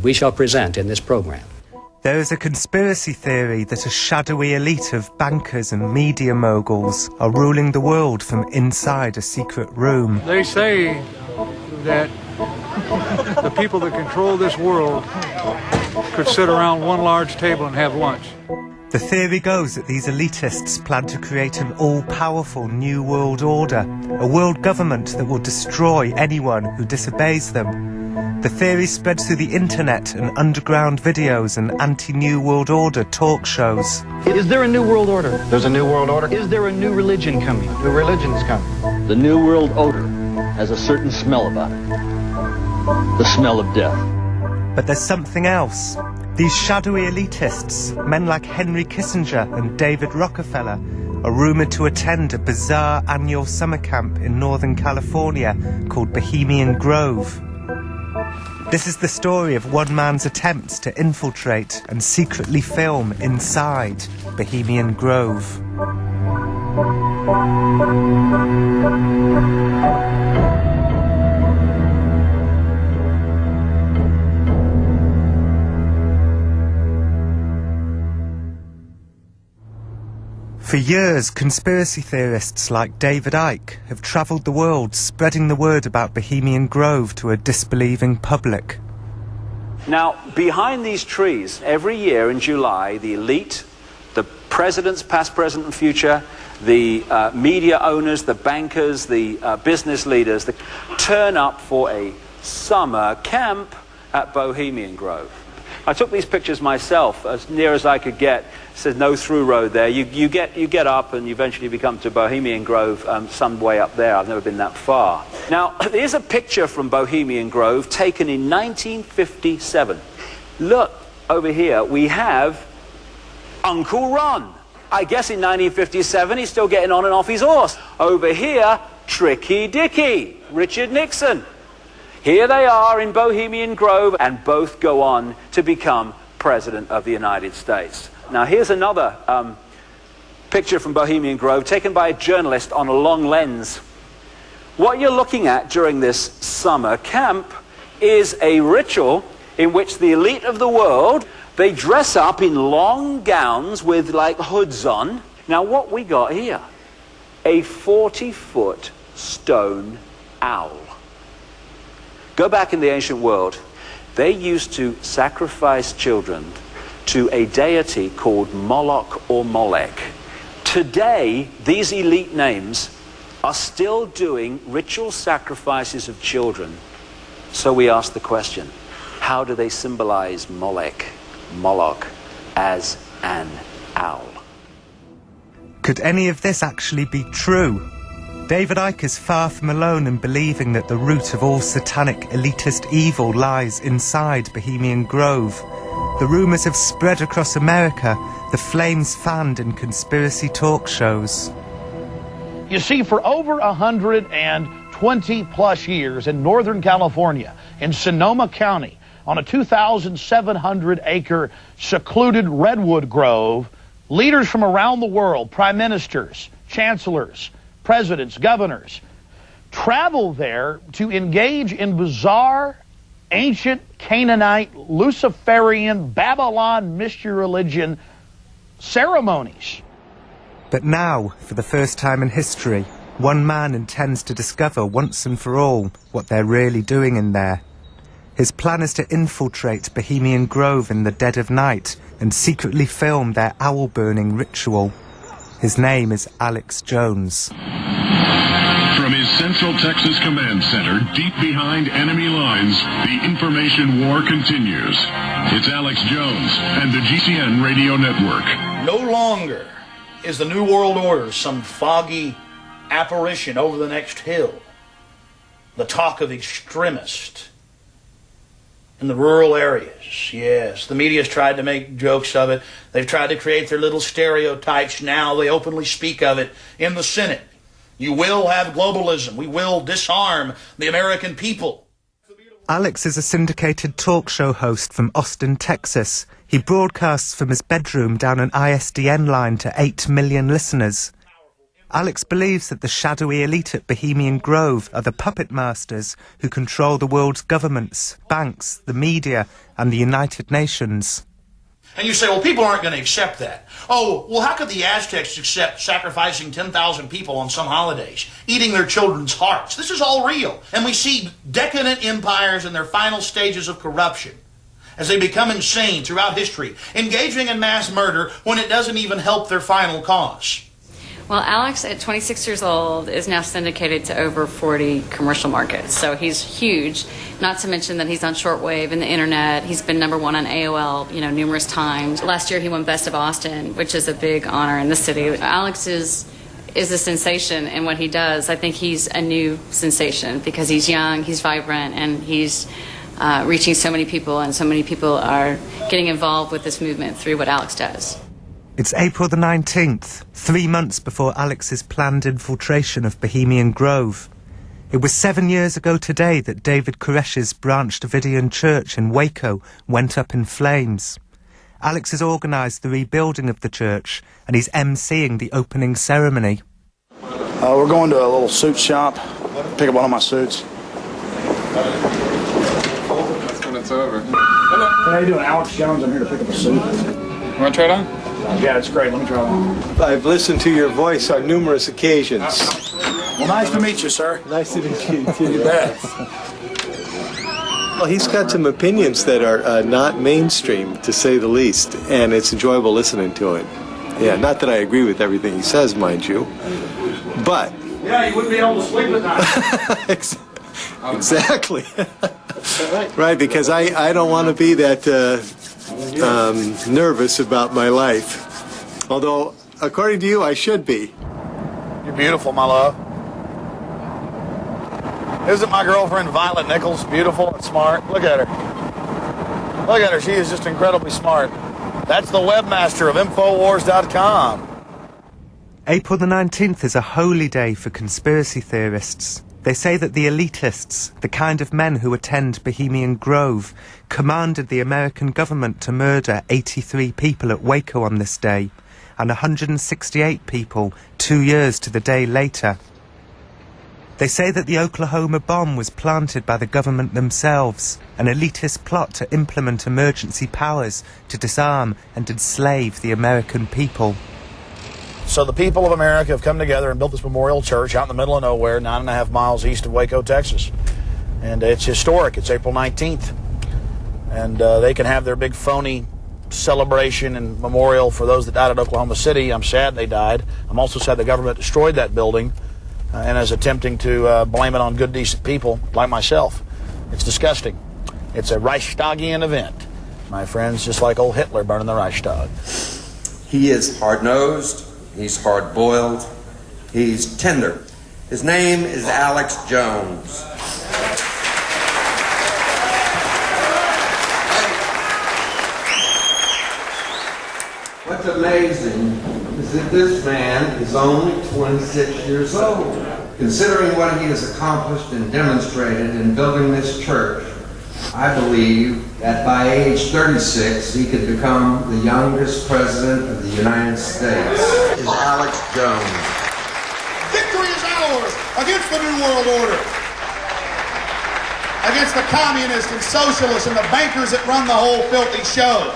we shall present in this program. There is a conspiracy theory that a shadowy elite of bankers and media moguls are ruling the world from inside a secret room. They say that the people that control this world could sit around one large table and have lunch. The theory goes that these elitists plan to create an all-powerful new world order, a world government that will destroy anyone who disobeys them. The theory spreads through the internet and underground videos and anti-New World Order talk shows. Is there a New World Order? There's a New World Order? Is there a new religion coming? New religion's coming. The New World Order has a certain smell about it. The smell of death. But there's something else. These shadowy elitists, men like Henry Kissinger and David Rockefeller, are rumoured to attend a bizarre annual summer camp in Northern California called Bohemian Grove. This is the story of one man's attempts to infiltrate and secretly film inside Bohemian Grove. For years, conspiracy theorists like David Icke have travelled the world spreading the word about Bohemian Grove to a disbelieving public. Now, behind these trees, every year in July, the elite, the presidents, past, present and future, the media owners, the bankers, the business leaders, turn up for a summer camp at Bohemian Grove. I took these pictures myself, as near as I could get. It says no through road there. You get up and you eventually become to Bohemian Grove some way up there. I've never been that far. Now, here's a picture from Bohemian Grove taken in 1957. Look, over here we have Uncle Ron. I guess in 1957 he's still getting on and off his horse. Over here, Tricky Dicky, Richard Nixon. Here they are in Bohemian Grove, and both go on to become President of the United States. Now here's another picture from Bohemian Grove taken by a journalist on a long lens. What you're looking at during this summer camp is a ritual in which the elite of the world, they dress up in long gowns with like hoods on. Now what we got here, a 40-foot stone owl. Go back in the ancient world, they used to sacrifice children to a deity called Moloch or Molech. Today, these elite names are still doing ritual sacrifices of children. So we ask the question, how do they symbolize Moloch as an owl? Could any of this actually be true? David Icke is far from alone in believing that the root of all satanic elitist evil lies inside Bohemian Grove. The rumours have spread across America, the flames fanned in conspiracy talk shows. You see, for over 120 plus years in Northern California, in Sonoma County, on a 2,700-acre secluded redwood grove, leaders from around the world, prime ministers, chancellors, presidents, governors, travel there to engage in bizarre, ancient Canaanite, Luciferian, Babylon mystery religion ceremonies. But now, for the first time in history, one man intends to discover once and for all what they're really doing in there. His plan is to infiltrate Bohemian Grove in the dead of night and secretly film their owl-burning ritual. His name is Alex Jones. From his Central Texas Command Center, deep behind enemy lines, the information war continues. It's Alex Jones and the GCN Radio Network. No longer is the New World Order some foggy apparition over the next hill. The talk of extremists in the rural areas. Yes, the media's tried to make jokes of it. They've tried to create their little stereotypes. Now they openly speak of it in the Senate. You will have globalism. We will disarm the American people. Alex is a syndicated talk show host from Austin, Texas. He broadcasts from his bedroom down an ISDN line to 8 million listeners. Alex believes that the shadowy elite at Bohemian Grove are the puppet masters who control the world's governments, banks, the media, and the United Nations. And you say, well, people aren't going to accept that. Oh, well, how could the Aztecs accept sacrificing 10,000 people on some holidays, eating their children's hearts? This is all real. And we see decadent empires in their final stages of corruption as they become insane throughout history, engaging in mass murder when it doesn't even help their final cause. Well, Alex, at 26 years old, is now syndicated to over 40 commercial markets. So he's huge, not to mention that he's on shortwave and the internet. He's been #1 on AOL, numerous times. Last year he won Best of Austin, which is a big honor in the city. Alex is a sensation in what he does. I think he's a new sensation because he's young, he's vibrant, and he's reaching so many people, and so many people are getting involved with this movement through what Alex does. It's April the 19th, 3 months before Alex's planned infiltration of Bohemian Grove. It was 7 years ago today that David Koresh's Branch Davidian church in Waco went up in flames. Alex has organised the rebuilding of the church, and he's emceeing the opening ceremony. We're going to a little suit shop, pick up one of my suits. That's when it's over. Hello. Hey, how you doing? Alex Jones. I'm here to pick up a suit. You want to try it on? Yeah, it's great. Let me try it on. I've listened to your voice on numerous occasions. Well, nice to meet you, sir. Nice to meet you, too. You bet. Well, he's got some opinions that are not mainstream, to say the least, and it's enjoyable listening to him. Yeah, not that I agree with everything he says, mind you, but... Yeah, you wouldn't be able to sleep at night. Exactly. Right, because I don't want to be that nervous about my life. Although, according to you, I should be. You're beautiful, my love. Isn't my girlfriend Violet Nichols beautiful and smart? Look at her. Look at her. She is just incredibly smart. That's the webmaster of Infowars.com. April the 19th is a holy day for conspiracy theorists. They say that the elitists, the kind of men who attend Bohemian Grove, commanded the American government to murder 83 people at Waco on this day, and 168 people 2 years to the day later. They say that the Oklahoma bomb was planted by the government themselves, an elitist plot to implement emergency powers to disarm and enslave the American people. So the people of America have come together and built this memorial church out in the middle of nowhere, 9.5 miles east of Waco, Texas. And it's historic. It's April 19th. And they can have their big phony celebration and memorial for those that died at Oklahoma City. I'm sad they died. I'm also sad the government destroyed that building and is attempting to blame it on good, decent people like myself. It's disgusting. It's a Reichstagian event, my friends, just like old Hitler burning the Reichstag. He is hard-nosed. He's hard-boiled. He's tender. His name is Alex Jones. What's amazing is that this man is only 26 years old. Considering what he has accomplished and demonstrated in building this church, I believe that by age 36, he could become the youngest president of the United States. Is Alex Jones. Victory is ours against the New World Order, against the communists and socialists and the bankers that run the whole filthy show.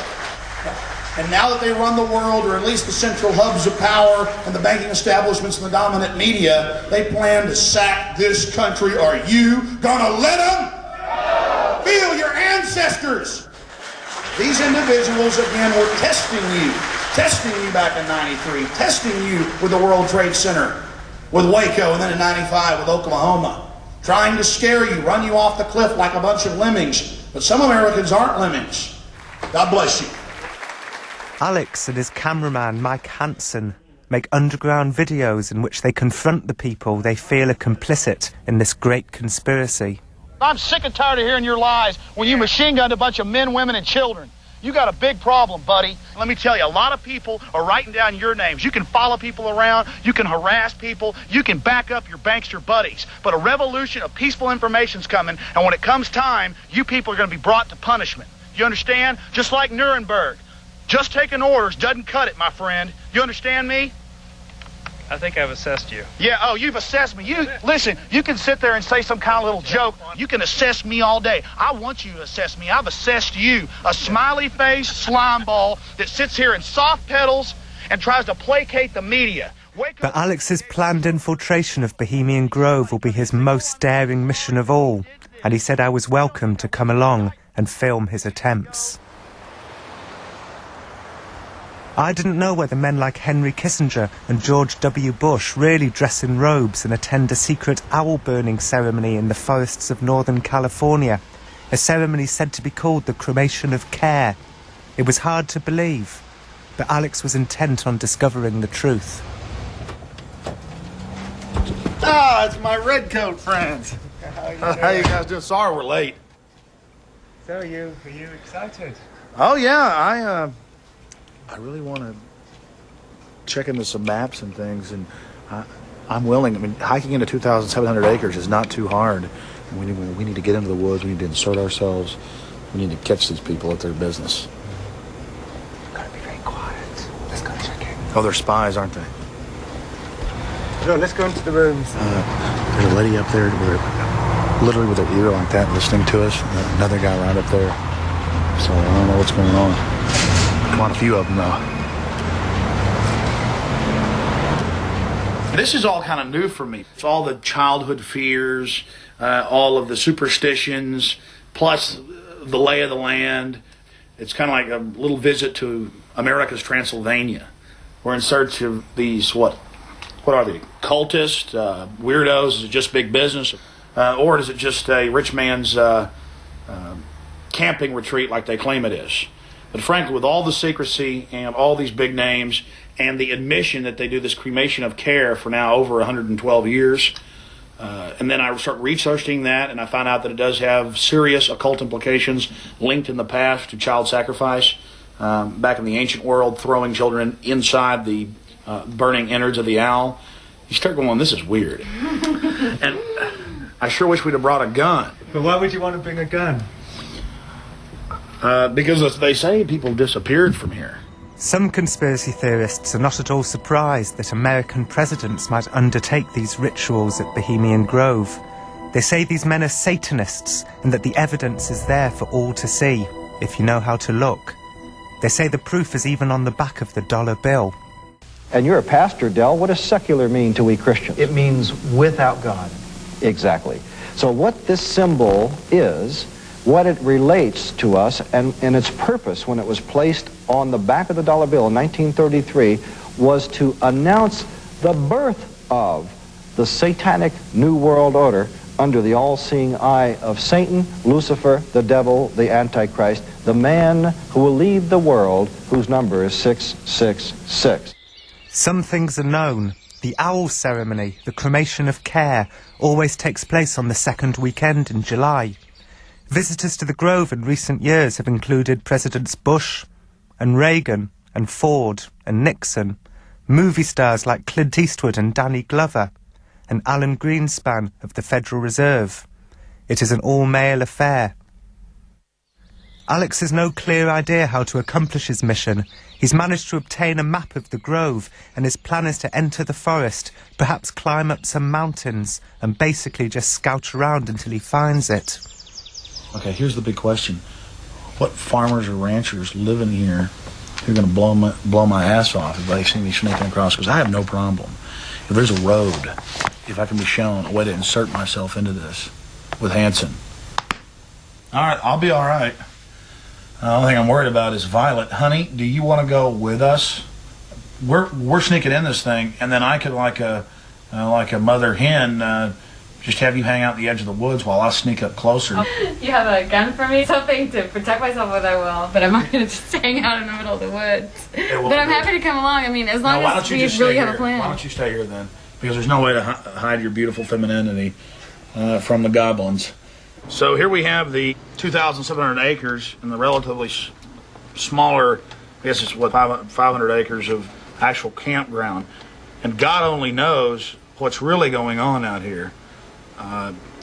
And now that they run the world, or at least the central hubs of power and the banking establishments and the dominant media, they plan to sack this country. Are you gonna let them? Feel your ancestors. These individuals, again, were testing you back in 93, testing you with the World Trade Center, with Waco, and then in 95 with Oklahoma, trying to scare you, run you off the cliff like a bunch of lemmings. But some Americans aren't lemmings. God bless you. Alex and his cameraman, Mike Hansen, make underground videos in which they confront the people they feel are complicit in this great conspiracy. I'm sick and tired of hearing your lies when you machine-gunned a bunch of men, women, and children. You got a big problem, buddy. Let me tell you, a lot of people are writing down your names. You can follow people around, you can harass people, you can back up your bankster buddies. But a revolution of peaceful information's coming, and when it comes time, you people are going to be brought to punishment. You understand? Just like Nuremberg. Just taking orders doesn't cut it, my friend. You understand me? I think I've assessed you. Yeah, oh, you've assessed me. Listen, you can sit there and say some kind of little joke. You can assess me all day. I want you to assess me. I've assessed you. A smiley face slime ball that sits here in soft pedals and tries to placate the media. But Alex's planned infiltration of Bohemian Grove will be his most daring mission of all, and he said I was welcome to come along and film his attempts. I didn't know whether men like Henry Kissinger and George W. Bush really dress in robes and attend a secret owl-burning ceremony in the forests of Northern California, a ceremony said to be called the cremation of care. It was hard to believe, but Alex was intent on discovering the truth. Ah, it's my redcoat friends. How you guys doing? Sorry we're late. So are you excited? Oh, yeah, I really want to check into some maps and things, and I'm willing. I mean, hiking into 2,700 acres is not too hard. And we need to get into the woods. We need to insert ourselves. We need to catch these people at their business. Gotta be very quiet. Let's go check in. Oh, they're spies, aren't they? No, let's go into the rooms. There's a lady up there literally with her ear like that listening to us. Another guy right up there. So I don't know what's going on. Come on, a few of them, though. This is all kind of new for me. It's all the childhood fears, all of the superstitions, plus the lay of the land. It's kind of like a little visit to America's Transylvania. We're in search of these, what are they, cultists, weirdos? Is it just big business? Or is it just a rich man's camping retreat like they claim it is? But frankly, with all the secrecy and all these big names and the admission that they do this cremation of care for now over 112 years, and then I start researching that, and I find out that it does have serious occult implications linked in the past to child sacrifice. Back in the ancient world, throwing children inside the burning innards of the owl. You start going, this is weird. And I sure wish we'd have brought a gun. But why would you want to bring a gun? Because they say people disappeared from here. Some conspiracy theorists are not at all surprised that American presidents might undertake these rituals at Bohemian Grove. They say these men are Satanists and that the evidence is there for all to see, if you know how to look. They say the proof is even on the back of the dollar bill. And you're a pastor, Del. What does secular mean to we Christians? It means without God. Exactly. So what this symbol is, what it relates to us, and its purpose when it was placed on the back of the dollar bill in 1933 was to announce the birth of the Satanic New World Order under the all-seeing eye of Satan, Lucifer, the devil, the Antichrist, the man who will lead the world, whose number is 666. Some things are known. The owl ceremony, the cremation of care, always takes place on the second weekend in July. Visitors to the Grove in recent years have included Presidents Bush and Reagan and Ford and Nixon, movie stars like Clint Eastwood and Danny Glover, and Alan Greenspan of the Federal Reserve. It is an all-male affair. Alex has no clear idea how to accomplish his mission. He's managed to obtain a map of the Grove, and his plan is to enter the forest, perhaps climb up some mountains, and basically just scout around until he finds it. Okay, here's the big question. What farmers or ranchers live in here who are going to blow my ass off if they see me sneaking across? Because I have no problem. If there's a road, if I can be shown a way to insert myself into this with Hanson. All right, I'll be all right. The only thing I'm worried about is Violet. Honey, do you want to go with us? We're sneaking in this thing, and then I could, like a mother hen, just have you hang out at the edge of the woods while I sneak up closer. You have a gun for me? Something to protect myself with, I will. But I'm not going to just hang out in the middle of the woods. But I'm happy to come along. I mean, as long as we really have a plan. Why don't you stay here then? Because there's no way to hide your beautiful femininity from the goblins. So here we have the 2,700 acres and the relatively smaller, I guess it's what, 500 acres of actual campground. And God only knows what's really going on out here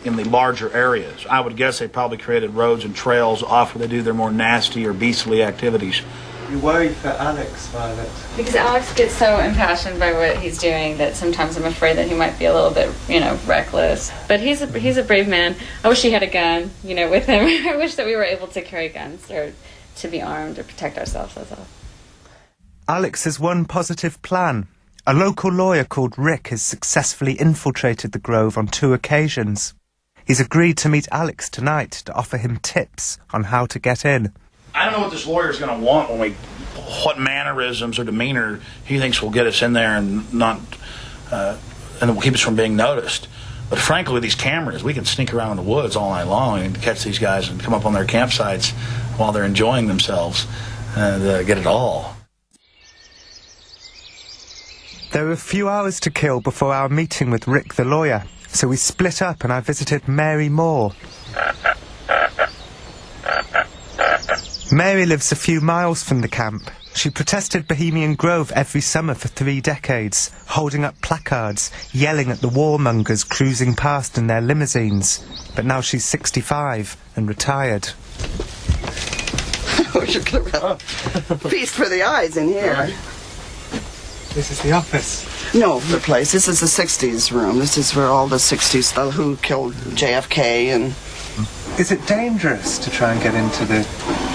in the larger areas. I would guess they probably created roads and trails off where they do their more nasty or beastly activities. You worry for Alex, Violet. Because Alex gets so impassioned by what he's doing that sometimes I'm afraid that he might be a little bit, reckless. But he's a brave man. I wish he had a gun, with him. I wish that we were able to carry guns or to be armed or protect ourselves, that's all. Alex has one positive plan. A local lawyer called Rick has successfully infiltrated the Grove on 2 occasions. He's agreed to meet Alex tonight to offer him tips on how to get in. I don't know what this lawyer's going to want what mannerisms or demeanor he thinks will get us in there and will keep us from being noticed. But frankly, with these cameras, we can sneak around in the woods all night long and catch these guys and come up on their campsites while they're enjoying themselves and get it all. There were a few hours to kill before our meeting with Rick the lawyer, so we split up and I visited Mary Moore. Mary lives a few miles from the camp. She protested Bohemian Grove every summer for 3 decades, holding up placards, yelling at the warmongers cruising past in their limousines. But now she's 65 and retired. Feast for the eyes in here. This is the office. No, the place. This is the 60s room. This is where all the 60s, who killed JFK and... Is it dangerous to try and get into the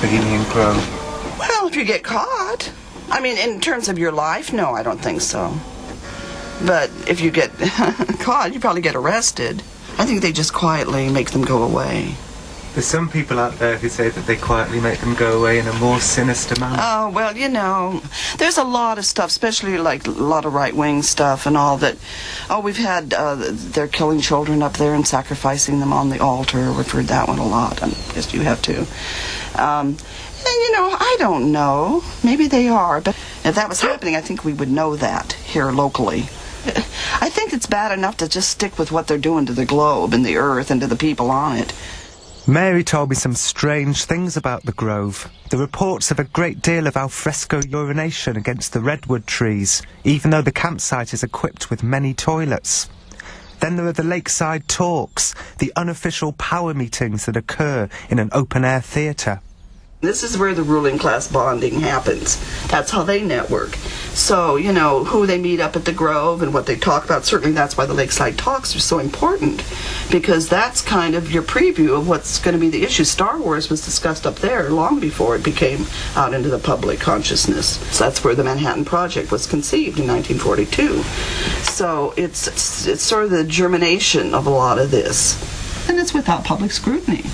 Bohemian Grove? Well, if you get caught. I mean, in terms of your life, no, I don't think so. But if you get caught, you probably get arrested. I think they just quietly make them go away. There's some people out there who say that they quietly make them go away in a more sinister manner. Oh, well, there's a lot of stuff, especially like a lot of right-wing stuff and all that. Oh, we've had, they're killing children up there and sacrificing them on the altar. We've heard that one a lot. I guess you have too. And, I don't know. Maybe they are. But if that was happening, I think we would know that here locally. I think it's bad enough to just stick with what they're doing to the globe and the earth and to the people on it. Mary told me some strange things about the Grove. The reports of a great deal of alfresco urination against the redwood trees, even though the campsite is equipped with many toilets. Then there are the lakeside talks, the unofficial power meetings that occur in an open-air theatre. This is where the ruling class bonding happens. That's how they network. So, who they meet up at the Grove and what they talk about, certainly that's why the Lakeside Talks are so important, because that's kind of your preview of what's going to be the issue. Star Wars was discussed up there long before it became out into the public consciousness. So that's where the Manhattan Project was conceived in 1942. So it's sort of the germination of a lot of this. And it's without public scrutiny.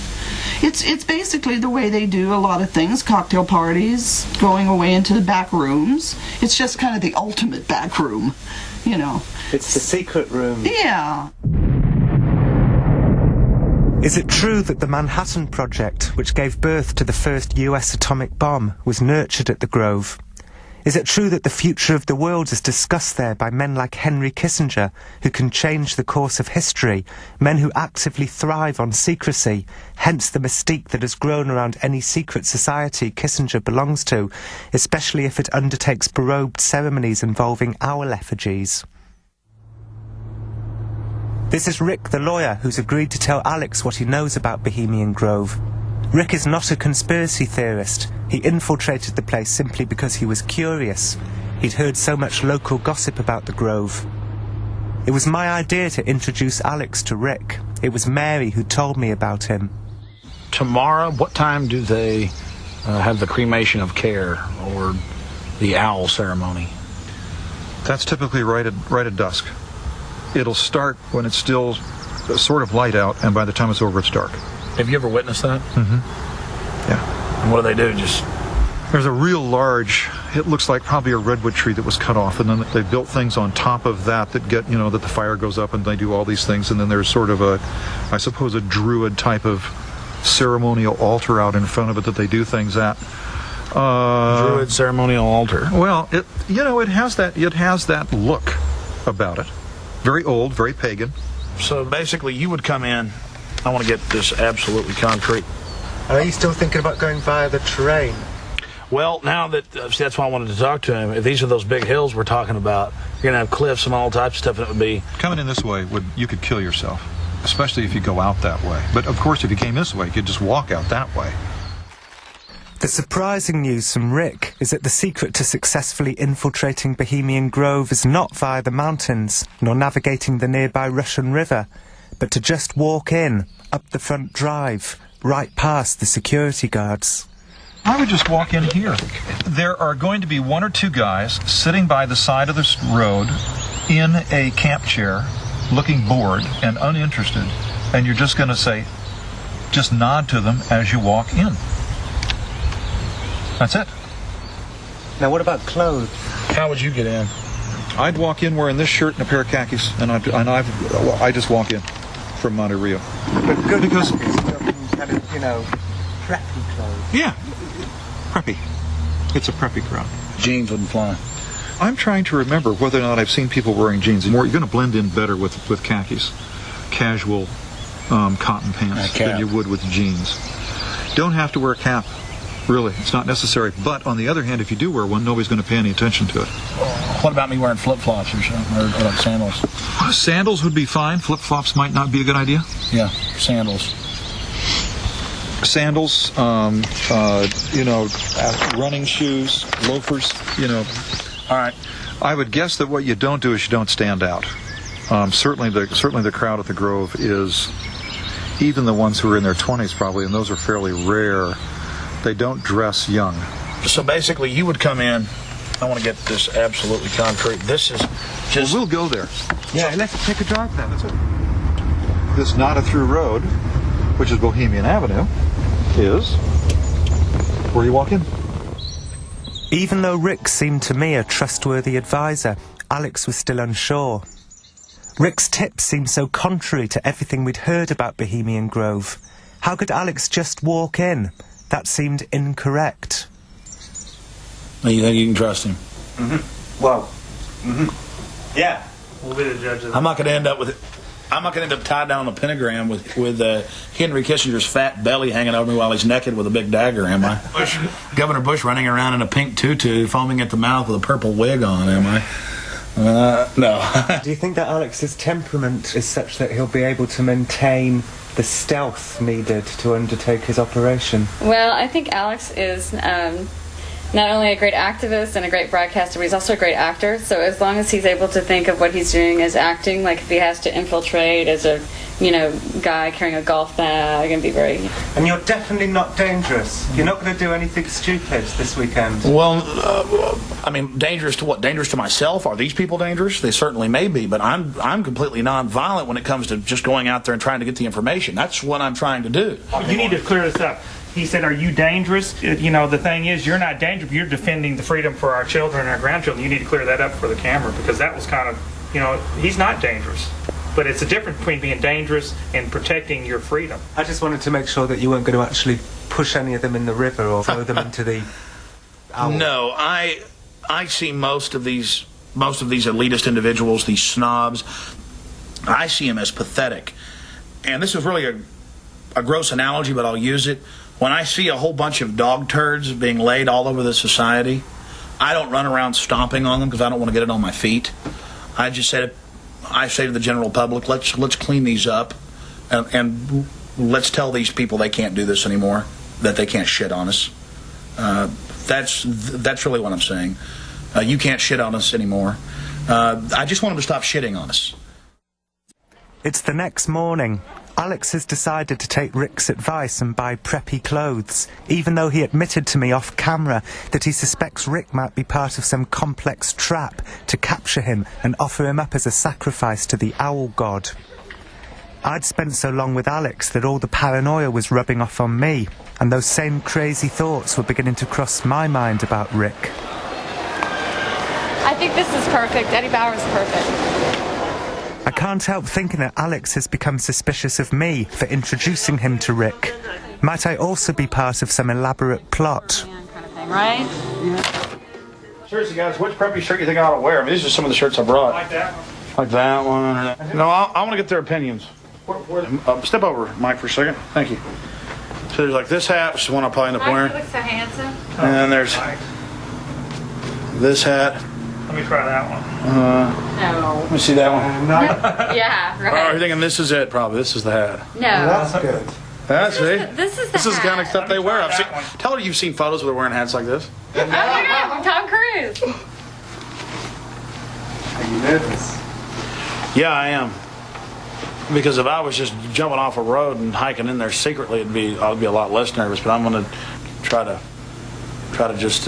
It's basically the way they do a lot of things, cocktail parties, going away into the back rooms. It's just kind of the ultimate back room, It's the secret room. Yeah. Is it true that the Manhattan Project, which gave birth to the first US atomic bomb, was nurtured at the Grove? Is it true that the future of the world is discussed there by men like Henry Kissinger, who can change the course of history, men who actively thrive on secrecy, hence the mystique that has grown around any secret society Kissinger belongs to, especially if it undertakes berobed ceremonies involving owl effigies? This is Rick the lawyer, who's agreed to tell Alex what he knows about Bohemian Grove. Rick is not a conspiracy theorist. He infiltrated the place simply because he was curious. He'd heard so much local gossip about the Grove. It was my idea to introduce Alex to Rick. It was Mary who told me about him. Tomorrow, what time do they have the cremation of care or the owl ceremony? That's typically right at dusk. It'll start when it's still sort of light out, and by the time it's over, it's dark. Have you ever witnessed that? Mm-hmm. Yeah. And what do they do? There's a real large, it looks like probably a redwood tree that was cut off, and then they built things on top of that get, that the fire goes up and they do all these things, and then there's sort of I suppose a druid type of ceremonial altar out in front of it that they do things at. Druid ceremonial altar. Well, it has that look about it. Very old, very pagan. So basically you would come in, I want to get this absolutely concrete. Are you still thinking about going via the terrain? Well, now that, that's why I wanted to talk to him. If these are those big hills we're talking about, you're going to have cliffs and all types of stuff, and it would be... Coming in this way, you could kill yourself, especially if you go out that way. But of course, if you came this way, you could just walk out that way. The surprising news from Rick is that the secret to successfully infiltrating Bohemian Grove is not via the mountains, nor navigating the nearby Russian River, but to just walk in, up the front drive, right past the security guards. I would just walk in here. There are going to be one or two guys sitting by the side of this road in a camp chair, looking bored and uninterested, and you're just going to say, just nod to them as you walk in. That's it. Now what about clothes? How would you get in? I'd walk in wearing this shirt and a pair of khakis, and I just walk in from Monte Rio. But good because kind of, preppy clothes. Yeah, preppy. It's a preppy crowd. Jeans wouldn't fly. I'm trying to remember whether or not I've seen people wearing jeans. You're going to blend in better with khakis, casual cotton pants than you would with jeans. Don't have to wear a cap. Really, it's not necessary. But on the other hand, if you do wear one, nobody's going to pay any attention to it. What about me wearing flip-flops or something, or like sandals? Sandals would be fine. Flip-flops might not be a good idea. Yeah, sandals. Sandals, running shoes, loafers, All right. I would guess that what you don't do is you don't stand out. Certainly the crowd at the Grove is, even the ones who are in their 20s probably, and those are fairly rare, they don't dress young. So basically you would come in, I want to get this absolutely concrete. This is just... Well, we'll go there. Yeah, let's take a drive then. That's it. This not-a-through road, which is Bohemian Avenue, is where you walk in. Even though Rick seemed to me a trustworthy advisor, Alex was still unsure. Rick's tips seemed so contrary to everything we'd heard about Bohemian Grove. How could Alex just walk in? That seemed incorrect. You think you can trust him? Mm-hmm. Well, yeah. We'll be the judge of that. I'm not going to end up tied down on a pentagram with Henry Kissinger's fat belly hanging over me while he's naked with a big dagger, am I? Governor Bush running around in a pink tutu, foaming at the mouth with a purple wig on, am I? No. Do you think that Alex's temperament is such that he'll be able to maintain the stealth needed to undertake his operation? Well, I think Alex is not only a great activist and a great broadcaster, but he's also a great actor. So as long as he's able to think of what he's doing as acting, like if he has to infiltrate as a, guy carrying a golf bag and be very... And you're definitely not dangerous. You're not going to do anything stupid this weekend. Well, dangerous to what? Dangerous to myself? Are these people dangerous? They certainly may be, but I'm completely non-violent when it comes to just going out there and trying to get the information. That's what I'm trying to do. You need to clear this up. He said, are you dangerous? The thing is, you're not dangerous. You're defending the freedom for our children and our grandchildren. You need to clear that up for the camera, because that was kind of, he's not dangerous. But it's a difference between being dangerous and protecting your freedom. I just wanted to make sure that you weren't going to actually push any of them in the river or throw them into the... No, I see most of these elitist individuals, these snobs, I see them as pathetic. And this is really a gross analogy, but I'll use it. When I see a whole bunch of dog turds being laid all over the society, I don't run around stomping on them because I don't want to get it on my feet. I say to the general public, let's clean these up, and let's tell these people they can't do this anymore, that they can't shit on us. That's really what I'm saying. You can't shit on us anymore. I just want them to stop shitting on us. It's the next morning. Alex has decided to take Rick's advice and buy preppy clothes, even though he admitted to me off camera that he suspects Rick might be part of some complex trap to capture him and offer him up as a sacrifice to the owl god. I'd spent so long with Alex that all the paranoia was rubbing off on me, and those same crazy thoughts were beginning to cross my mind about Rick. I think this is perfect. Eddie Bauer's perfect. I can't help thinking that Alex has become suspicious of me for introducing him to Rick. Might I also be part of some elaborate plot? Right? Yeah. Seriously, guys, which preppy shirt you think I ought to wear? These are some of the shirts I brought. Like that one? Like that one? No, I want to get their opinions. Step over, Mike, for a second. Thank you. So there's like this hat, which is the one I'll probably end up wearing. He looks so handsome. And then there's this hat. Let me try that one. No. Let me see that one. Yeah, right. Oh, you're thinking this is it, probably. This is the hat. No. Well, that's good. Yeah, see? This is the the kind of hat. stuff they wear. Tell her you've seen photos where they're wearing hats like this. Oh my God, Tom Cruise. Are you nervous? Yeah, I am. Because if I was just jumping off a road and hiking in there secretly, I'd be a lot less nervous. But I'm going to try to just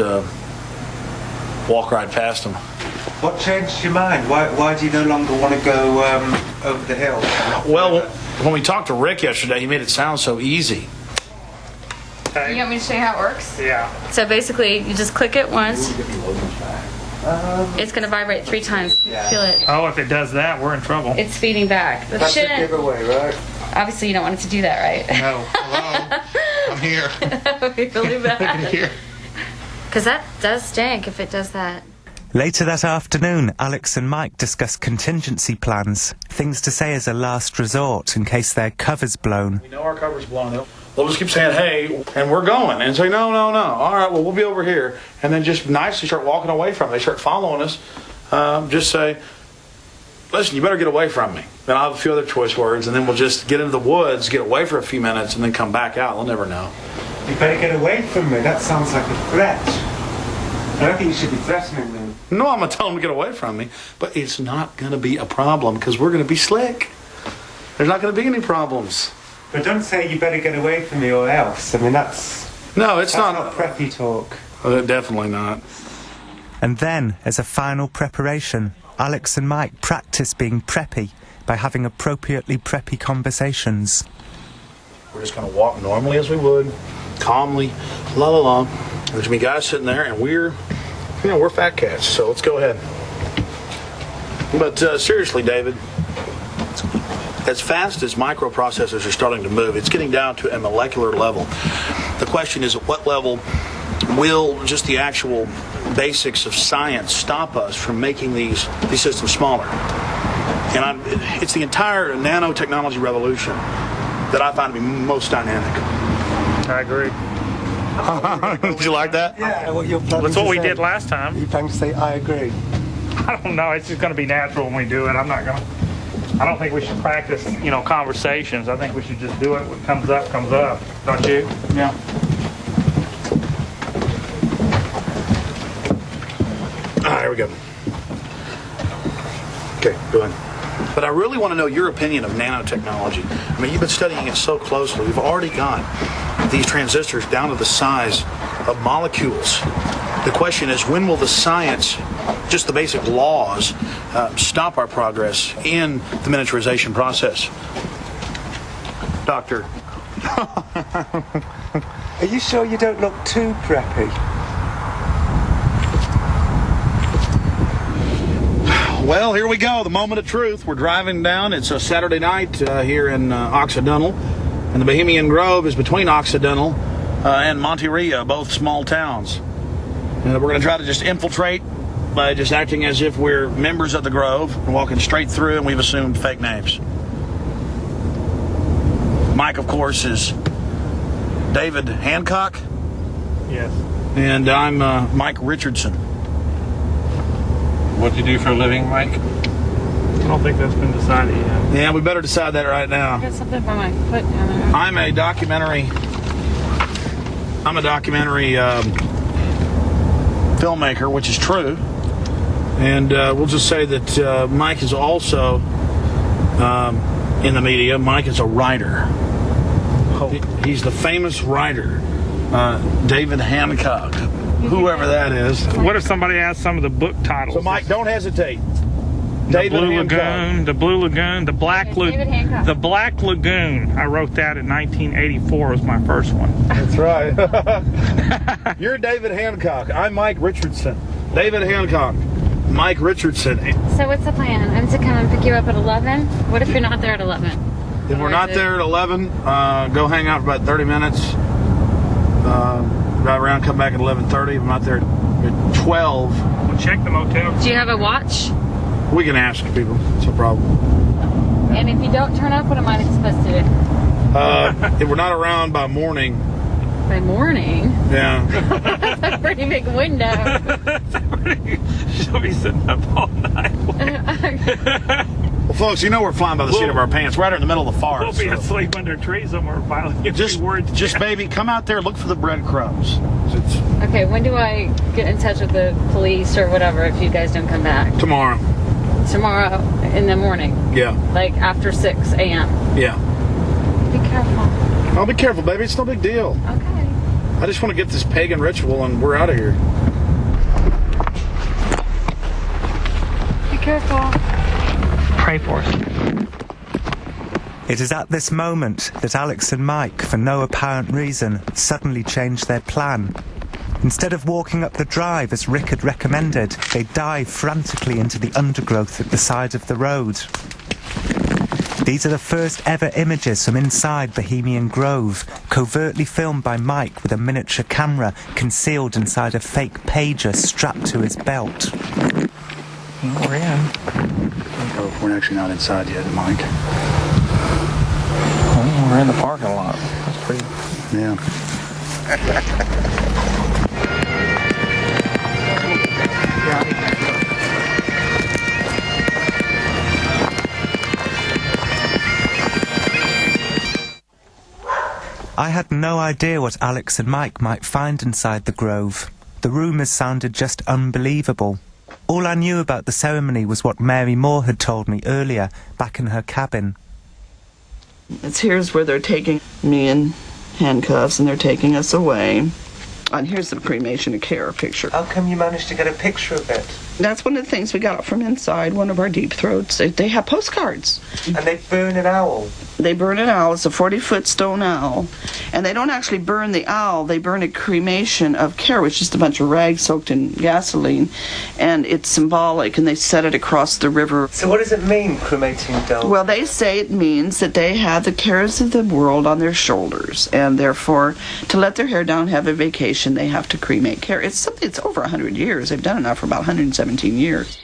walk right past them. What changed your mind? Why do you no longer want to go over the hill? Well, when we talked to Rick yesterday, he made it sound so easy. You want me to show you how it works? Yeah. So basically, you just click it once. It's going to vibrate 3 times. Feel it. Oh, if it does that, we're in trouble. It's feeding back. That's a giveaway, right? Obviously, you don't want it to do that, right? No. Hello. I'm here. Really bad. Look at here. Because that does stink if it does that. Later that afternoon, Alex and Mike discuss contingency plans, things to say as a last resort in case their cover's blown. We know our cover's blown up. They'll just keep saying, hey, and we're going. And say, no. All right, well, we'll be over here. And then just nicely start walking away from them. They start following us. Just say, listen, you better get away from me. Then I'll have a few other choice words, and then we'll just get into the woods, get away for a few minutes, and then come back out. They'll never know. You better get away from me. That sounds like a threat. I don't think you should be threatening them. No, I'm going to tell them to get away from me. But it's not going to be a problem because we're going to be slick. There's not going to be any problems. But don't say you better get away from me or else. I mean, that's not preppy talk. Definitely not. And then, as a final preparation, Alex and Mike practice being preppy by having appropriately preppy conversations. We're just going to walk normally as we would, calmly, la la la. There's going to be guys sitting there, and we're fat cats, so let's go ahead. But seriously, David, as fast as microprocessors are starting to move, it's getting down to a molecular level. The question is, at what level will just the actual basics of science stop us from making these systems smaller? And it's the entire nanotechnology revolution that I find to be most dynamic. I agree. Did you like that? Yeah, That's what we did last time. You plan to say, I agree. I don't know. It's just going to be natural when we do it. I don't think we should practice, conversations. I think we should just do it. What comes up, comes up. Don't you? Yeah. Here we go. Okay, go ahead. But I really want to know your opinion of nanotechnology. I mean, you've been studying it so closely. We've already got these transistors down to the size of molecules. The question is, when will the science, just the basic laws, stop our progress in the miniaturization process? Doctor. Are you sure you don't look too preppy? Well, here we go, the moment of truth. We're driving down. It's a Saturday night here in Occidental, and the Bohemian Grove is between Occidental and Monterey, both small towns. And we're going to try to just infiltrate by just acting as if we're members of the Grove and walking straight through, and we've assumed fake names. Mike, of course, is David Hancock. Yes. And I'm Mike Richardson. What do you do for a living, Mike? I don't think that's been decided yet. Yeah, we better decide that right now. I got something by my foot down there. I'm a documentary filmmaker, which is true. And we'll just say that Mike is also in the media. Mike is a writer. He's the famous writer, David Hancock, whoever that is. What if somebody asks some of the book titles? So, Mike, don't hesitate. The Blue Lagoon, The Blue Lagoon, The Black Lagoon. The Black Lagoon. I wrote that in 1984 was my first one. That's right. You're David Hancock. I'm Mike Richardson. David Hancock. Mike Richardson. So what's the plan? I'm to come and pick you up at 11? What if you're not there at 11? If we're not there at 11, go hang out for about 30 minutes. Drive around, come back at 11:30. If I'm not there at 12. We'll check the motel. Do you have a watch? We can ask people. It's no problem. And if you don't turn up, what am I supposed to do? If we're not around by morning. By morning? Yeah. That's a pretty big window. She'll be sitting up all night. Well, folks, you know we're flying by the seat of our pants, right in the middle of the forest. We'll be asleep under trees somewhere, violently. Just baby, come out there, look for the breadcrumbs. Okay, when do I get in touch with the police or whatever if you guys don't come back? Tomorrow. Tomorrow in the morning? Yeah. Like after 6 a.m.? Yeah. Be careful. I'll be careful, baby. It's no big deal. Okay. I just want to get this pagan ritual and we're out of here. Be careful. Pray for us. It is at this moment that Alex and Mike, for no apparent reason, suddenly change their plan. Instead of walking up the drive as Rick had recommended, they dive frantically into the undergrowth at the side of the road. These are the first ever images from inside Bohemian Grove, covertly filmed by Mike with a miniature camera concealed inside a fake pager strapped to his belt. We're in. We're actually not inside yet, Mike. Well, we're in the parking lot. That's pretty... Yeah. I had no idea what Alex and Mike might find inside the grove. The rumours sounded just unbelievable. All I knew about the ceremony was what Mary Moore had told me earlier, back in her cabin. Here's where they're taking me in handcuffs and they're taking us away. And here's the cremation of care picture. How come you managed to get a picture of it? That's one of the things we got from inside one of our deep throats. They have postcards. And they burn an owl. They burn an owl. It's a 40-foot stone owl. And they don't actually burn the owl. They burn a cremation of care, which is just a bunch of rags soaked in gasoline. And it's symbolic, and they set it across the river. So what does it mean, cremating doll? Well, they say it means that they have the cares of the world on their shoulders. And therefore, to let their hair down, have a vacation, they have to cremate care. It's something that's over 100 years. They've done it now for about 117 years.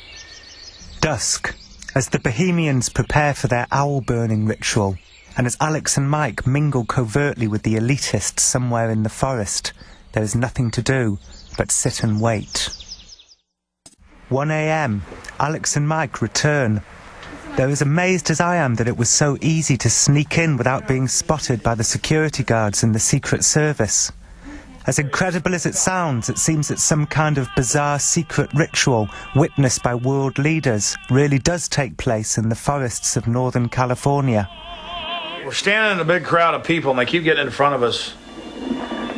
Dusk, as the Bohemians prepare for their owl-burning ritual, and as Alex and Mike mingle covertly with the elitists somewhere in the forest, there is nothing to do but sit and wait. 1 a.m, Alex and Mike return. They're as amazed as I am that it was so easy to sneak in without being spotted by the security guards and the Secret Service. As incredible as it sounds, it seems that some kind of bizarre secret ritual witnessed by world leaders really does take place in the forests of Northern California. We're standing in a big crowd of people and they keep getting in front of us.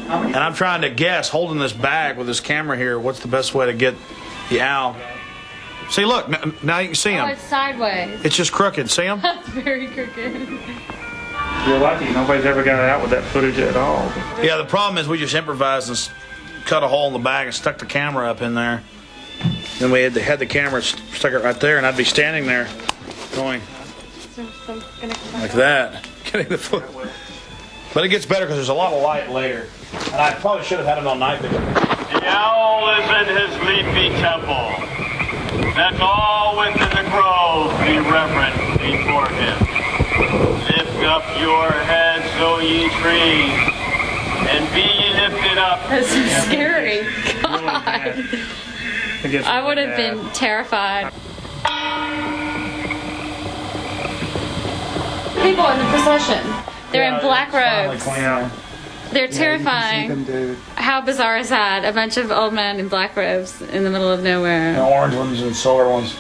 And I'm trying to guess, holding this bag with this camera here, what's the best way to get the owl. See, look, now you can see him. Oh, it's sideways. It's just crooked, see him? That's very crooked. You're lucky. Nobody's ever got out with that footage at all. Yeah, the problem is we just improvised and cut a hole in the bag and stuck the camera up in there. Then we had the camera stuck it right there, and I'd be standing there going like that, getting the foot. But it gets better because there's a lot of light later. And I probably should have had it on night vision. The owl is in his leafy temple. Let all within the grove be reverent before him. Lift up your heads, O ye trees, and be ye lifted up. That's so scary. God. I would have been terrified. People in the procession. They're in black robes. They're terrifying. How bizarre is that? A bunch of old men in black robes in the middle of nowhere. The orange ones and solar ones.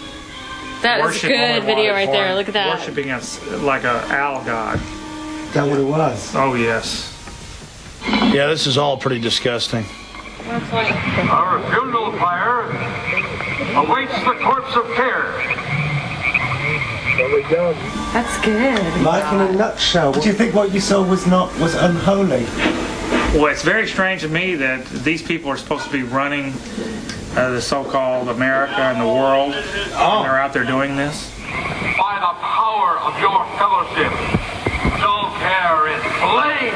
That was a good video right there. Look at that. Worshipping us like an owl god. Is that what it was? Oh, yes. Yeah, this is all pretty disgusting. Our funeral pyre awaits the corpse of care. There we go. That's good. Like in a nutshell, do you think what you saw was unholy? Well, it's very strange to me that these people are supposed to be running the so-called America and the world, and they're out there doing this. By the power of your fellowship, no care is slain.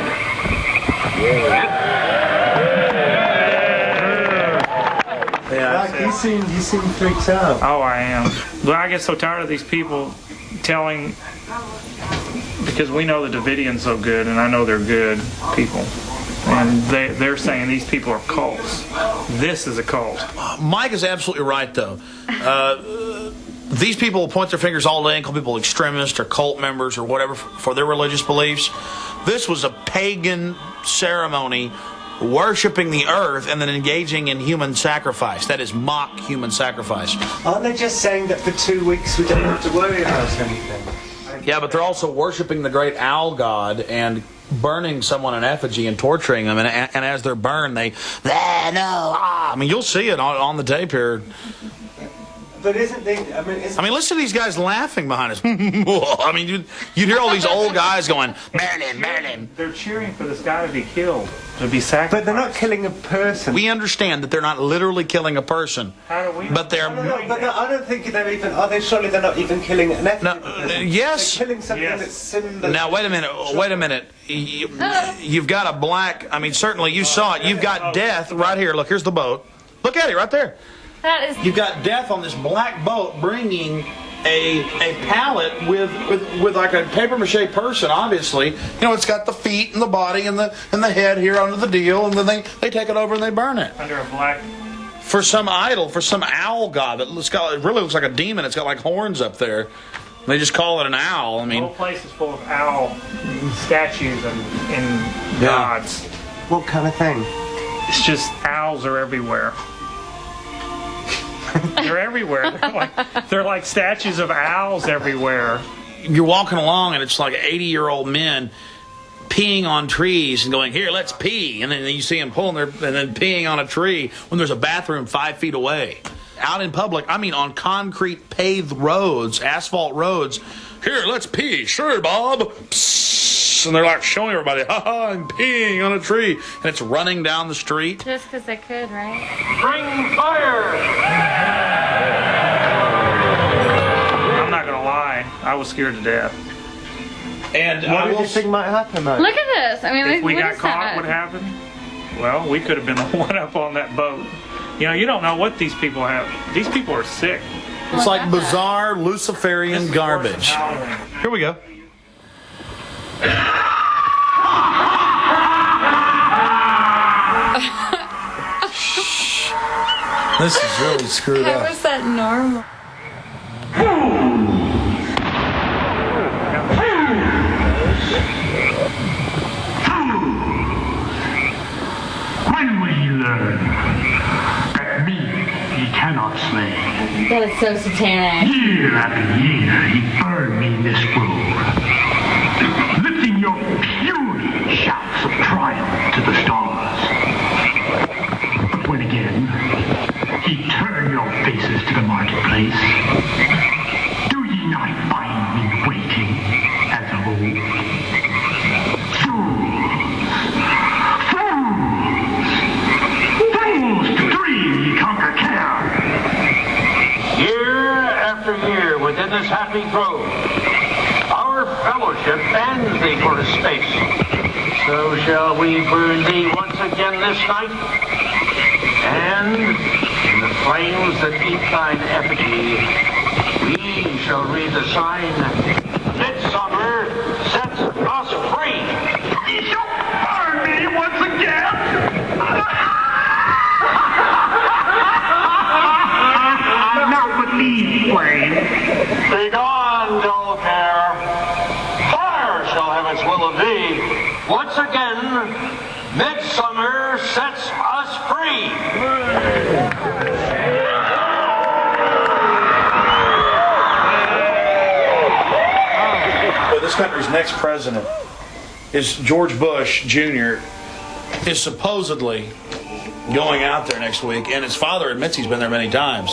Yeah, you seem freaked out. Oh, I am. But I get so tired of these people telling, because we know the Davidians so good, and I know they're good people. And they're saying these people are cults. This is a cult. Mike is absolutely right, though. these people point their fingers all day and call people extremists or cult members or whatever for their religious beliefs. This was a pagan ceremony worshiping the earth and then engaging in human sacrifice. That is mock human sacrifice. Aren't they just saying that for 2 weeks we don't have to worry about anything? Yeah, but they're also worshiping the great owl god and burning someone in effigy and torturing them. And as they're burned, they, I mean, you'll see it on the tape here. But isn't they? I mean, listen to these guys laughing behind us. I mean, you'd hear all these old guys going, Marilyn, Marilyn. They're cheering for this guy to be killed, to be sacrificed. But they're not killing a person. We understand that they're not literally killing a person. How do we? But they're. But I don't think they're even. Are they? Surely they're not even killing an effigy. Yes. They're killing something that's symbolic. Now wait a minute. You've got a black. I mean, certainly you saw it. You've got death right here. Look, here's the boat. Look at it right there. That is. You've got death on this black boat bringing a pallet with like a paper mache person. Obviously, it's got the feet and the body and the head here under the deal, and then they take it over and they burn it under a black. For some idol, for some owl god it really looks like a demon. It's got like horns up there. They just call it an owl. I mean, the whole place is full of owl statues and gods. What kind of thing? It's just owls are everywhere. They're everywhere. They're like statues of owls everywhere. You're walking along and it's like 80-year-old men peeing on trees and going, here, let's pee. And then you see them pulling and then peeing on a tree when there's a bathroom 5 feet away. Out in public, I mean on concrete paved roads, asphalt roads. Here, let's pee. Sure, Bob. Psst. And they're like showing everybody, I'm peeing on a tree. And it's running down the street. Just because they could, right? Bring fire! I'm not going to lie. I was scared to death. And what do you think might happen, though? Look at this. I mean, if we what got is caught, that? what happened? Well, we could have been the one up on that boat. You don't know what these people have. These people are sick. It's like bizarre Luciferian garbage. Here we go. This is really screwed How up. is that normal? When will he learn that me he cannot slay? That is so satanic. Year after year he burned me in this grove, lifting your puny shouts of triumph to the stars. But when again he turned your faces to the marketplace, do ye not find me waiting as of old? Within this happy grove, our fellowship bans thee for a space. So shall we burn thee once again this night, and in the flames that eat thine effigy, we shall read the sign, Midsummer sets us free. Ye shall burn me once again. Not with me, flame. Begone, dull care. Fire shall have its will of thee. Once again, Midsummer sets us free. Well, this country's next president is George Bush Jr. is supposedly going out there next week, and his father admits he's been there many times.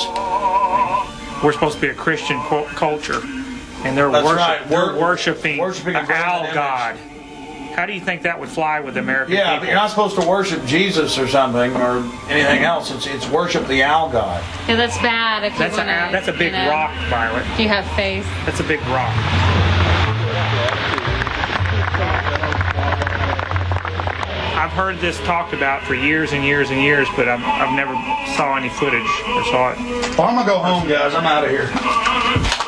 We're supposed to be a Christian culture, and they're worshiping an owl god. How do you think that would fly with the American people? Yeah, but you're not supposed to worship Jesus or something or anything else. It's worship the owl god. Yeah, that's bad. If you That's a big rock, Violet. If you have faith. That's a big rock. I've heard this talked about for years and years and years, but I've never saw any footage or saw it. Well, I'm going to go home, guys. I'm out of here.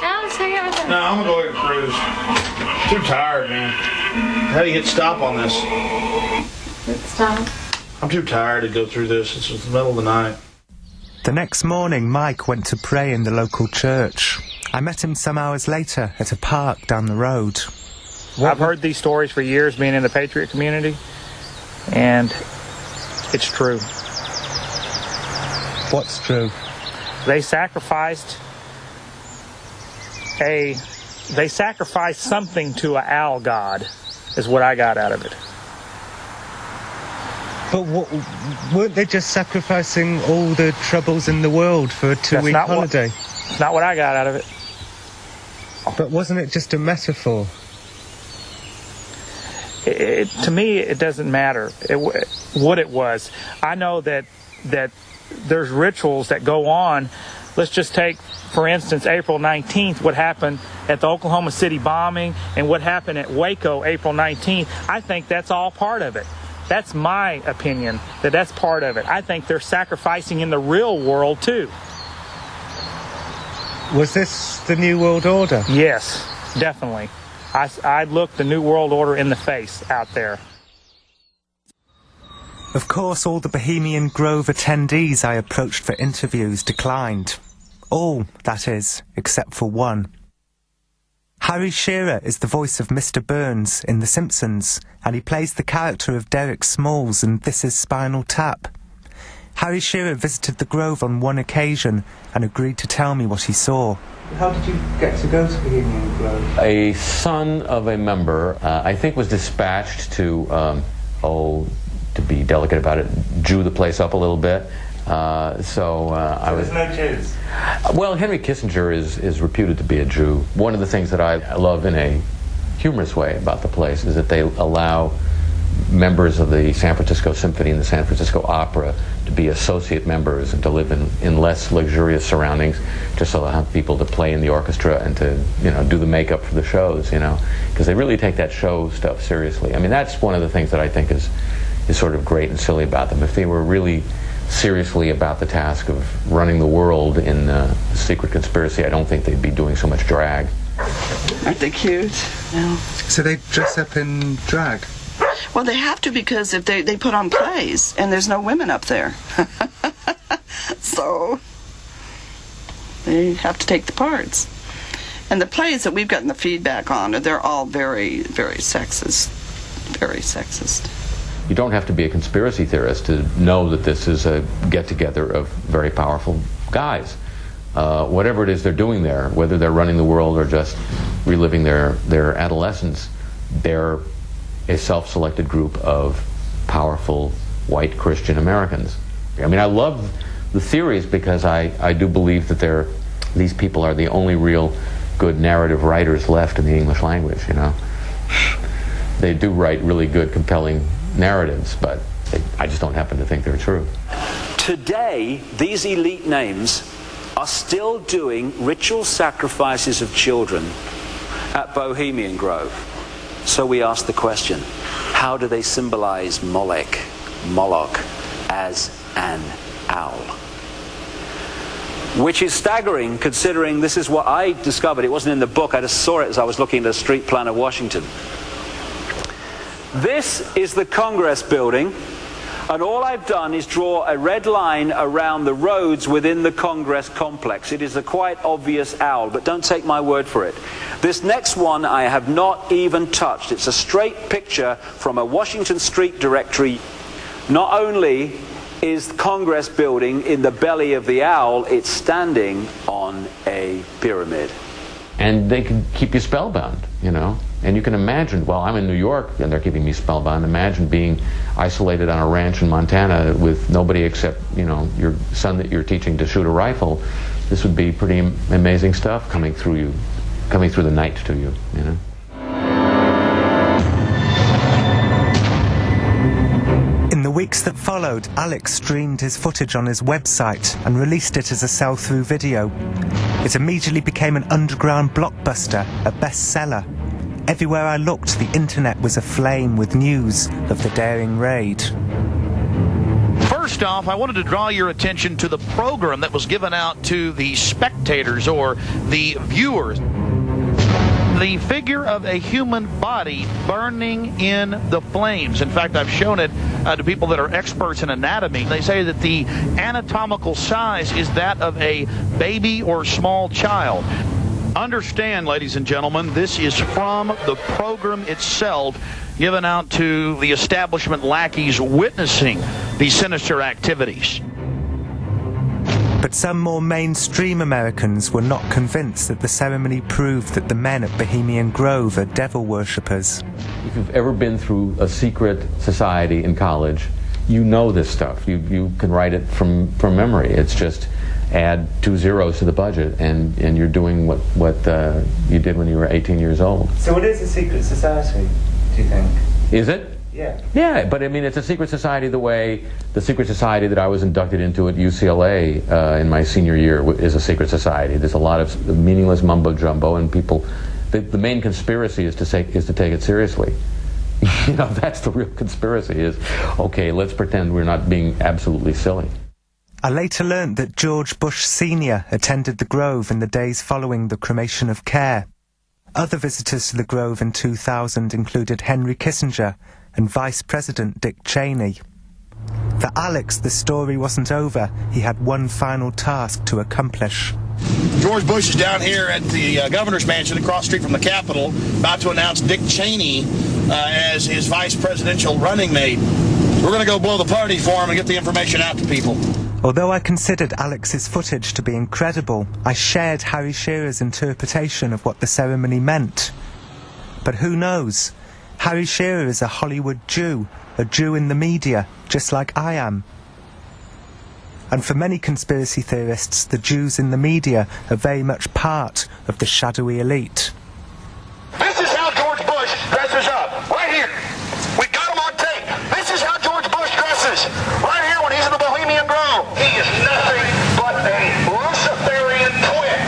Alex, hang out with us. No, I'm going to go ahead and cruise. Too tired, man. How do you hit stop on this? Stop. I'm too tired to go through this. It's the middle of the night. The next morning, Mike went to pray in the local church. I met him some hours later at a park down the road. I've heard these stories for years being in the Patriot community, and it's true. What's true? They sacrificed something to an owl god, is what I got out of it. But weren't they just sacrificing all the troubles in the world for a 2-week holiday? That's not what I got out of it. But wasn't it just a metaphor? To me, it doesn't matter what it was. I know that there's rituals that go on. Let's just take, for instance, April 19th, what happened at the Oklahoma City bombing and what happened at Waco April 19th. I think that's all part of it. That's my opinion, that's part of it. I think they're sacrificing in the real world, too. Was this the New World Order? Yes, definitely. I'd look the New World Order in the face out there. Of course, all the Bohemian Grove attendees I approached for interviews declined. All, that is, except for one. Harry Shearer is the voice of Mr. Burns in The Simpsons, and he plays the character of Derek Smalls in This Is Spinal Tap. Harry Shearer visited the Grove on one occasion and agreed to tell me what he saw. How did you get to go to Bohemian Grove? A son of a member, I think, was dispatched to, to be delicate about it, Jew the place up a little bit. I was. There's no Jews. Well, Henry Kissinger is reputed to be a Jew. One of the things that I love in a humorous way about the place is that they allow members of the San Francisco Symphony and the San Francisco Opera to be associate members and to live in less luxurious surroundings, just so they'll have people to play in the orchestra and to do the makeup for the shows, because they really take that show stuff seriously. I mean, that's one of the things that I think is sort of great and silly about them. If they were really seriously about the task of running the world in a secret conspiracy, I don't think they'd be doing so much drag. Aren't they cute? No. So they dress up in drag? Well, they have to, because if they put on plays, and there's no women up there. So they have to take the parts. And the plays that we've gotten the feedback on, they're all very, very sexist. Very sexist. You don't have to be a conspiracy theorist to know that this is a get-together of very powerful guys. Whatever it is they're doing there, whether they're running the world or just reliving their adolescence, they're a self-selected group of powerful white Christian Americans. I mean, I love the theories because I do believe that these people are the only real good narrative writers left in the English language, They do write really good, compelling narratives, but I just don't happen to think they're true. Today, these elite names are still doing ritual sacrifices of children at Bohemian Grove. So we ask the question, how do they symbolize Moloch as an owl? Which is staggering, considering this is what I discovered. It wasn't in the book, I just saw it as I was looking at the street plan of Washington. This is the Congress building, and all I've done is draw a red line around the roads within the Congress complex. It is a quite obvious owl, but don't take my word for it. This next one I have not even touched. It's a straight picture from a Washington Street directory. Not only is the Congress building in the belly of the owl, it's standing on a pyramid. And they can keep you spellbound, And you can imagine, well, I'm in New York and they're keeping me spellbound. Imagine being isolated on a ranch in Montana with nobody except, your son that you're teaching to shoot a rifle. This would be pretty amazing stuff coming through the night to you, In the weeks that followed, Alex streamed his footage on his website and released it as a sell-through video. It immediately became an underground blockbuster, a bestseller. Everywhere I looked, the internet was aflame with news of the daring raid. First off, I wanted to draw your attention to the program that was given out to the spectators or the viewers. The figure of a human body burning in the flames. In fact, I've shown it to people that are experts in anatomy. They say that the anatomical size is that of a baby or small child. Understand, ladies and gentlemen, this is from the program itself, given out to the establishment lackeys witnessing these sinister activities. But some more mainstream Americans were not convinced that the ceremony proved that the men at Bohemian Grove are devil worshippers. If you've ever been through a secret society in college, you know this stuff. You can write it from memory. It's just add 2 zeros to the budget, and you're doing what you did when you were 18 years old. So what is a secret society, do you think? Is it? Yeah. Yeah, but I mean, it's a secret society the way the secret society that I was inducted into at UCLA in my senior year is a secret society. There's a lot of meaningless mumbo jumbo, and people. The main conspiracy is to take it seriously. You know, that's the real conspiracy. Is okay. Let's pretend we're not being absolutely silly. I later learnt that George Bush Sr. attended the Grove in the days following the cremation of Care. Other visitors to the Grove in 2000 included Henry Kissinger and Vice President Dick Cheney. For Alex, the story wasn't over. He had one final task to accomplish. George Bush is down here at the governor's mansion across the street from the Capitol, about to announce Dick Cheney as his vice presidential running mate. We're going to go blow the party for him and get the information out to people. Although I considered Alex's footage to be incredible, I shared Harry Shearer's interpretation of what the ceremony meant. But who knows? Harry Shearer is a Hollywood Jew, a Jew in the media, just like I am. And for many conspiracy theorists, the Jews in the media are very much part of the shadowy elite. This is how George Bush dresses up. Right here. We got him on tape. This is how George Bush dresses. Right here when he's in the Bohemian Grove. He is nothing but a Luciferian twit.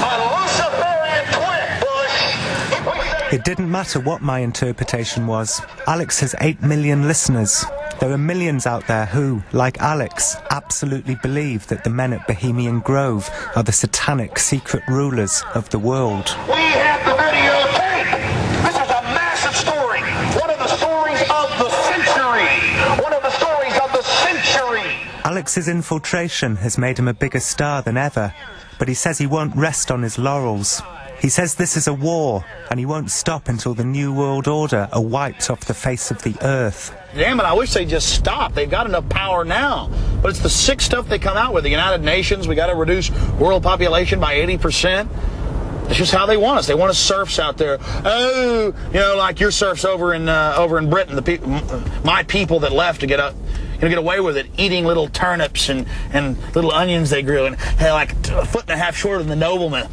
A Luciferian twit, Bush. It didn't matter what my interpretation was. Alex has 8 million listeners. There are millions out there who, like Alex, absolutely believe that the men at Bohemian Grove are the satanic secret rulers of the world. We have the videotape. This is a massive story. One of the stories of the century. One of the stories of the century. Alex's infiltration has made him a bigger star than ever, but he says he won't rest on his laurels. He says this is a war, and he won't stop until the New World Order are wiped off the face of the earth. Damn it, I wish they'd just stop. They've got enough power now. But it's the sick stuff they come out with. The United Nations, we got to reduce world population by 80%. It's just how they want us. They want us serfs out there. Oh, you know, like your serfs over in Britain, my people that left to get away with it, eating little turnips and little onions they grew, and like a foot and a half shorter than the noblemen,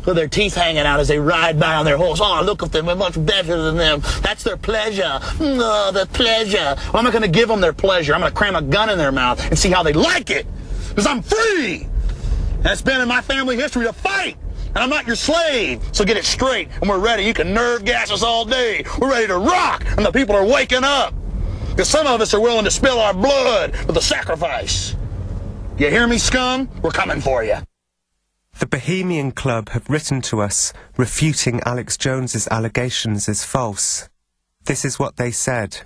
with their teeth hanging out as they ride by on their horse. Oh, look at them, we're much better than them. That's their pleasure. Oh, their pleasure. Well, I'm not going to give them their pleasure. I'm going to cram a gun in their mouth and see how they like it. Because I'm free. And it's been in my family history to fight. And I'm not your slave. So get it straight, and we're ready. You can nerve gas us all day. We're ready to rock, and the people are waking up. Because some of us are willing to spill our blood for the sacrifice. You hear me, scum? We're coming for you. The Bohemian Club have written to us, refuting Alex Jones's allegations as false. This is what they said.